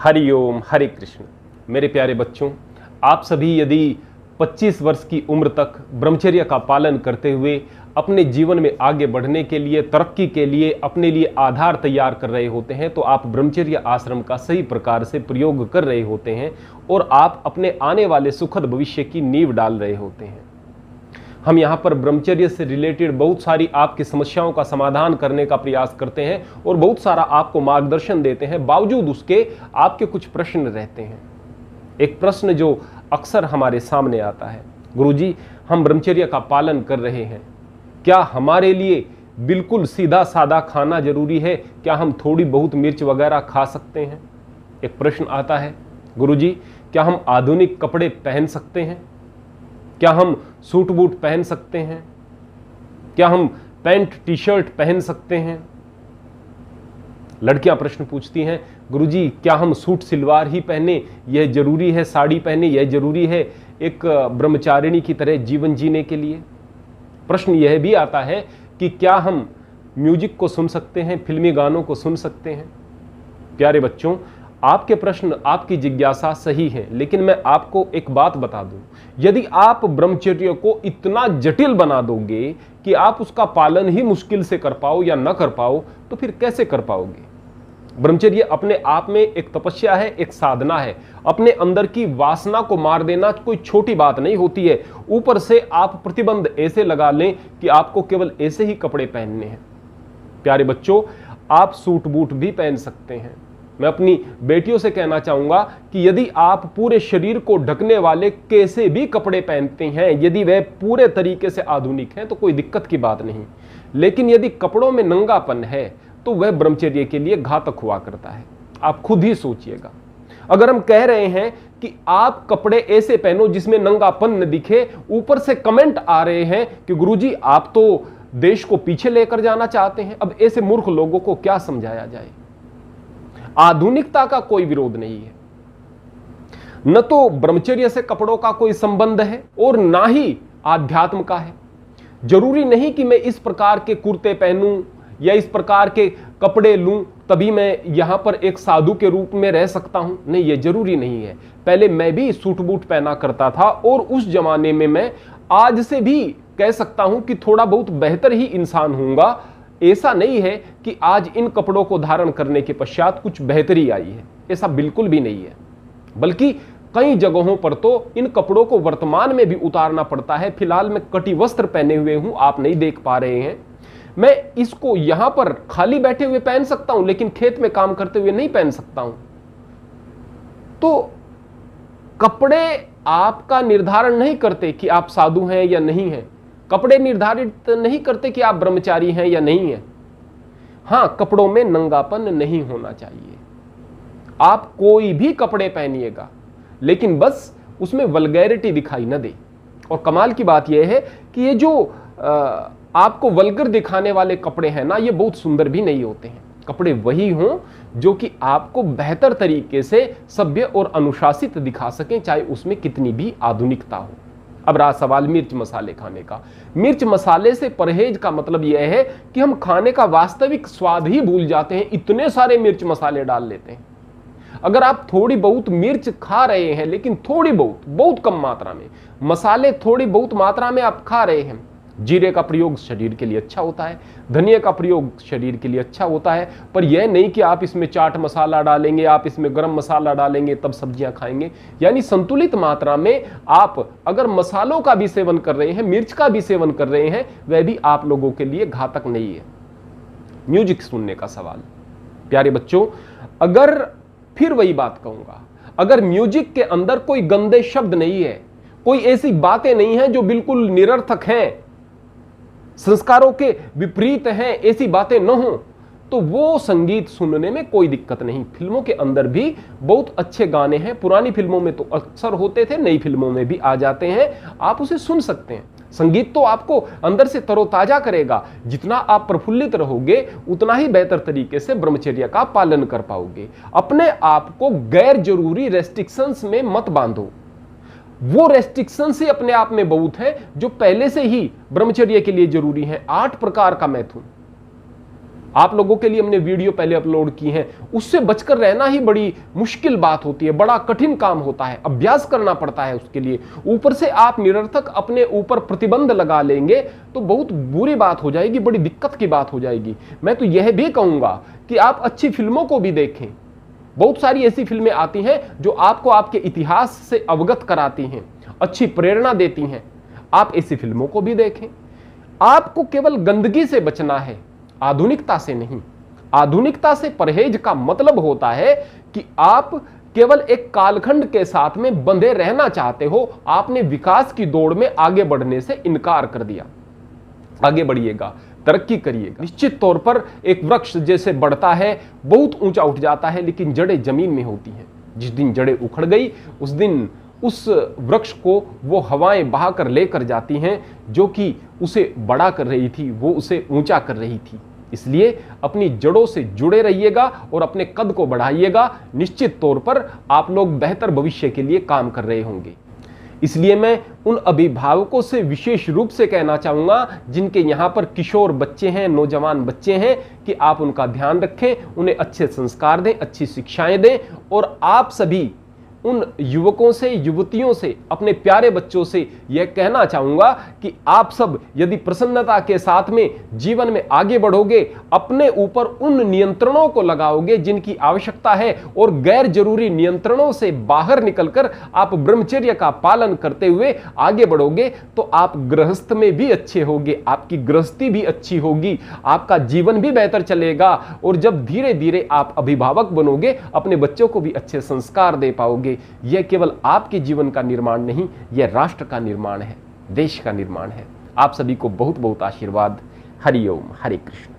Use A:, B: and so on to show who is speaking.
A: हरिओम हरे कृष्ण। मेरे प्यारे बच्चों, आप सभी यदि 25 वर्ष की उम्र तक ब्रह्मचर्य का पालन करते हुए अपने जीवन में आगे बढ़ने के लिए, तरक्की के लिए, अपने लिए आधार तैयार कर रहे होते हैं, तो आप ब्रह्मचर्य आश्रम का सही प्रकार से प्रयोग कर रहे होते हैं और आप अपने आने वाले सुखद भविष्य की नींव डाल रहे होते हैं। हम यहाँ पर ब्रह्मचर्य से रिलेटेड बहुत सारी आपकी समस्याओं का समाधान करने का प्रयास करते हैं और बहुत सारा आपको मार्गदर्शन देते हैं। बावजूद उसके आपके कुछ प्रश्न रहते हैं। एक प्रश्न जो अक्सर हमारे सामने आता है, गुरुजी हम ब्रह्मचर्य का पालन कर रहे हैं, क्या हमारे लिए बिल्कुल सीधा साधा खाना जरूरी है? क्या हम थोड़ी बहुत मिर्च वगैरह खा सकते हैं? एक प्रश्न आता है, गुरुजी क्या हम आधुनिक कपड़े पहन सकते हैं? क्या हम सूट बूट पहन सकते हैं? क्या हम पैंट टी शर्ट पहन सकते हैं? लड़कियां प्रश्न पूछती हैं, गुरुजी क्या हम सूट सलवार ही पहने, यह जरूरी है? साड़ी पहने यह जरूरी है एक ब्रह्मचारिणी की तरह जीवन जीने के लिए? प्रश्न यह भी आता है कि क्या हम म्यूजिक को सुन सकते हैं, फिल्मी गानों को सुन सकते हैं? प्यारे बच्चों, आपके प्रश्न, आपकी जिज्ञासा सही है, लेकिन मैं आपको एक बात बता दूं, यदि आप ब्रह्मचर्य को इतना जटिल बना दोगे कि आप उसका पालन ही मुश्किल से कर पाओ या न कर पाओ, तो फिर कैसे कर पाओगे? ब्रह्मचर्य अपने आप में एक तपस्या है, एक साधना है। अपने अंदर की वासना को मार देना कोई छोटी बात नहीं होती है। ऊपर से आप प्रतिबंध ऐसे लगा लें कि आपको केवल ऐसे ही कपड़े पहनने हैं। प्यारे बच्चों, आप सूट बूट भी पहन सकते हैं। मैं अपनी बेटियों से कहना चाहूंगा कि यदि आप पूरे शरीर को ढकने वाले कैसे भी कपड़े पहनते हैं, यदि वह पूरे तरीके से आधुनिक हैं, तो कोई दिक्कत की बात नहीं। लेकिन यदि कपड़ों में नंगापन है तो वह ब्रह्मचर्य के लिए घातक हुआ करता है। आप खुद ही सोचिएगा। अगर हम कह रहे हैं कि आप कपड़े ऐसे पहनो जिसमें नंगापन न दिखे, ऊपर से कमेंट आ रहे हैं कि गुरुजी आप तो देश को पीछे लेकर जाना चाहते हैं, अब ऐसे मूर्ख लोगों को क्या समझाया जाए? आधुनिकता का कोई विरोध नहीं है, न तो ब्रह्मचर्य से कपड़ों का कोई संबंध है और ना ही आध्यात्म का है। जरूरी नहीं कि मैं इस प्रकार के कुर्ते पहनूं या इस प्रकार के कपड़े लूं तभी मैं यहां पर एक साधु के रूप में रह सकता हूं। नहीं, ये जरूरी नहीं है। पहले मैं भी सूट बूट पहना करता था और उस जमाने में मैं आज से भी कह सकता हूं कि थोड़ा बहुत बेहतर ही इंसान हूंगा। ऐसा नहीं है कि आज इन कपड़ों को धारण करने के पश्चात कुछ बेहतरी आई है, ऐसा बिल्कुल भी नहीं है। बल्कि कई जगहों पर तो इन कपड़ों को वर्तमान में भी उतारना पड़ता है। फिलहाल मैं कटी वस्त्र पहने हुए हूं, आप नहीं देख पा रहे हैं। मैं इसको यहां पर खाली बैठे हुए पहन सकता हूं, लेकिन खेत में काम करते हुए नहीं पहन सकता हूं। तो कपड़े आपका निर्धारण नहीं करते कि आप साधु हैं या नहीं हैं। कपड़े निर्धारित नहीं करते कि आप ब्रह्मचारी हैं या नहीं हैं। हां, कपड़ों में नंगापन नहीं होना चाहिए। आप कोई भी कपड़े पहनिएगा, लेकिन बस उसमें वल्गैरिटी दिखाई न दे। और कमाल की बात यह है कि ये जो आपको वल्गर दिखाने वाले कपड़े हैं ना, ये बहुत सुंदर भी नहीं होते हैं। कपड़े वही हों जो कि आपको बेहतर तरीके से सभ्य और अनुशासित दिखा सकें, चाहे उसमें कितनी भी आधुनिकता हो। अब रहा सवाल मिर्च मसाले खाने का। मिर्च मसाले से परहेज का मतलब यह है कि हम खाने का वास्तविक स्वाद ही भूल जाते हैं, इतने सारे मिर्च मसाले डाल लेते हैं। अगर आप थोड़ी बहुत मिर्च खा रहे हैं, लेकिन थोड़ी बहुत कम मात्रा में, मसाले थोड़ी बहुत मात्रा में आप खा रहे हैं, जीरे का प्रयोग शरीर के लिए अच्छा होता है, धनिया का प्रयोग शरीर के लिए अच्छा होता है, पर यह नहीं कि आप इसमें चाट मसाला डालेंगे, आप इसमें गरम मसाला डालेंगे तब सब्जियां खाएंगे। यानी संतुलित मात्रा में आप अगर मसालों का भी सेवन कर रहे हैं, मिर्च का भी सेवन कर रहे हैं, वह भी आप लोगों के लिए घातक नहीं है। म्यूजिक सुनने का सवाल, प्यारे बच्चों, अगर फिर वही बात कहूंगा, अगर म्यूजिक के अंदर कोई गंदे शब्द नहीं है, कोई ऐसी बातें नहीं है जो बिल्कुल निरर्थक हैं, संस्कारों के विपरीत हैं, ऐसी बातें न हो, तो वो संगीत सुनने में कोई दिक्कत नहीं। फिल्मों के अंदर भी बहुत अच्छे गाने हैं। पुरानी फिल्मों में तो अक्सर होते थे, नई फिल्मों में भी आ जाते हैं, आप उसे सुन सकते हैं। संगीत तो आपको अंदर से तरोताजा करेगा। जितना आप प्रफुल्लित रहोगे, उतना ही बेहतर तरीके से ब्रह्मचर्य का पालन कर पाओगे। अपने आप को गैर जरूरी रेस्ट्रिक्शंस में मत बांधो। वो रेस्ट्रिक्शन से अपने आप में बहुत है जो पहले से ही ब्रह्मचर्य के लिए जरूरी है। 8 प्रकार का मैथुन, आप लोगों के लिए हमने वीडियो पहले अपलोड की हैं, उससे बचकर रहना ही बड़ी मुश्किल बात होती है, बड़ा कठिन काम होता है, अभ्यास करना पड़ता है उसके लिए। ऊपर से आप निरर्थक अपने ऊपर प्रतिबंध लगा लेंगे तो बहुत बुरी बात हो जाएगी, बड़ी दिक्कत की बात हो जाएगी। मैं तो यह भी कहूंगा कि आप अच्छी फिल्मों को भी देखें। बहुत सारी ऐसी फिल्में आती हैं जो आपको आपके इतिहास से अवगत कराती हैं, अच्छी प्रेरणा देती हैं। आप ऐसी फिल्मों को भी देखें। आपको केवल गंदगी से बचना है, आधुनिकता से नहीं। आधुनिकता से परहेज का मतलब होता है कि आप केवल एक कालखंड के साथ में बंधे रहना चाहते हो। आपने विकास की दौड़ में आगे बढ़ने से इनकार कर दिया। आगे बढ़िएगा, तरक्की करिएगा। निश्चित तौर पर एक वृक्ष जैसे बढ़ता है, बहुत ऊंचा उठ जाता है, लेकिन जड़ें जमीन में होती हैं। जिस दिन जड़ें उखड़ गई उस दिन उस वृक्ष को वो हवाएं बहाकर लेकर जाती हैं जो कि उसे बड़ा कर रही थी, वो उसे ऊंचा कर रही थी। इसलिए अपनी जड़ों से जुड़े रहिएगा और अपने कद को बढ़ाइएगा। निश्चित तौर पर आप लोग बेहतर भविष्य के लिए काम कर रहे होंगे। इसलिए मैं उन अभिभावकों से विशेष रूप से कहना चाहूँगा जिनके यहाँ पर किशोर बच्चे हैं, नौजवान बच्चे हैं, कि आप उनका ध्यान रखें, उन्हें अच्छे संस्कार दें, अच्छी शिक्षाएं दें। और आप सभी उन युवकों से, युवतियों से, अपने प्यारे बच्चों से यह कहना चाहूँगा कि आप सब यदि प्रसन्नता के साथ में जीवन में आगे बढ़ोगे, अपने ऊपर उन नियंत्रणों को लगाओगे जिनकी आवश्यकता है और गैर जरूरी नियंत्रणों से बाहर निकलकर आप ब्रह्मचर्य का पालन करते हुए आगे बढ़ोगे, तो आप गृहस्थ में भी अच्छे होगे, आपकी गृहस्थी भी अच्छी होगी, आपका जीवन भी बेहतर चलेगा। और जब धीरे धीरे आप अभिभावक बनोगे, अपने बच्चों को भी अच्छे संस्कार दे पाओगे। यह केवल आपके जीवन का निर्माण नहीं, यह राष्ट्र का निर्माण है, देश का निर्माण है। आप सभी को बहुत बहुत आशीर्वाद। हरि ओम, हरे कृष्ण।